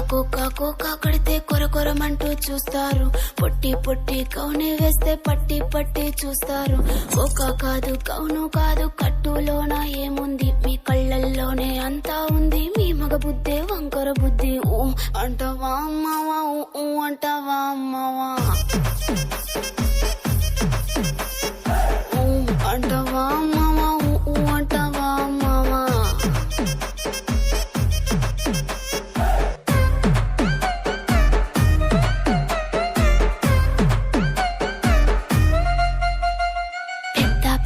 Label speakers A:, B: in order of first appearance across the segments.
A: Cocoa కడితే కొరకొరమంటూ చూస్తారు. పొట్టి పొట్టి కౌని వేస్తే పట్టి పట్టి చూస్తారు. కోకా కాదు కౌను కాదు కట్టులోన ఏముంది, మీ కళ్ళల్లోనే అంతా ఉంది. మీ మగ బుద్ధే వంకర బుద్ధి. ఊ అంటవా అమ్మవా, ఊ అంటవా అమ్మవా, ఊ అంటవా అమ్మవా, ఊ అంటవా అమ్మవా.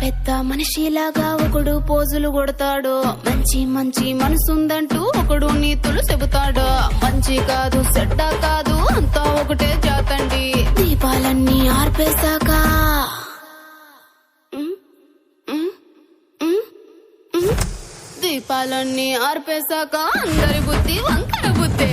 A: పెద్ద మనిషిలాగా ఒకడు పోజులు కొడతాడు. మంచి మంచి మనసుందంటూ ఒకడు నీతులు చెబుతాడు. మంచి కాదు చెడ్డ కాదు అంతా ఒకటే జాతండి. దీపాలన్నీ ఆర్పేశాక దీపాలన్నీ ఆర్పేశాక అందరి బుద్ధి వంకర బుద్ధే.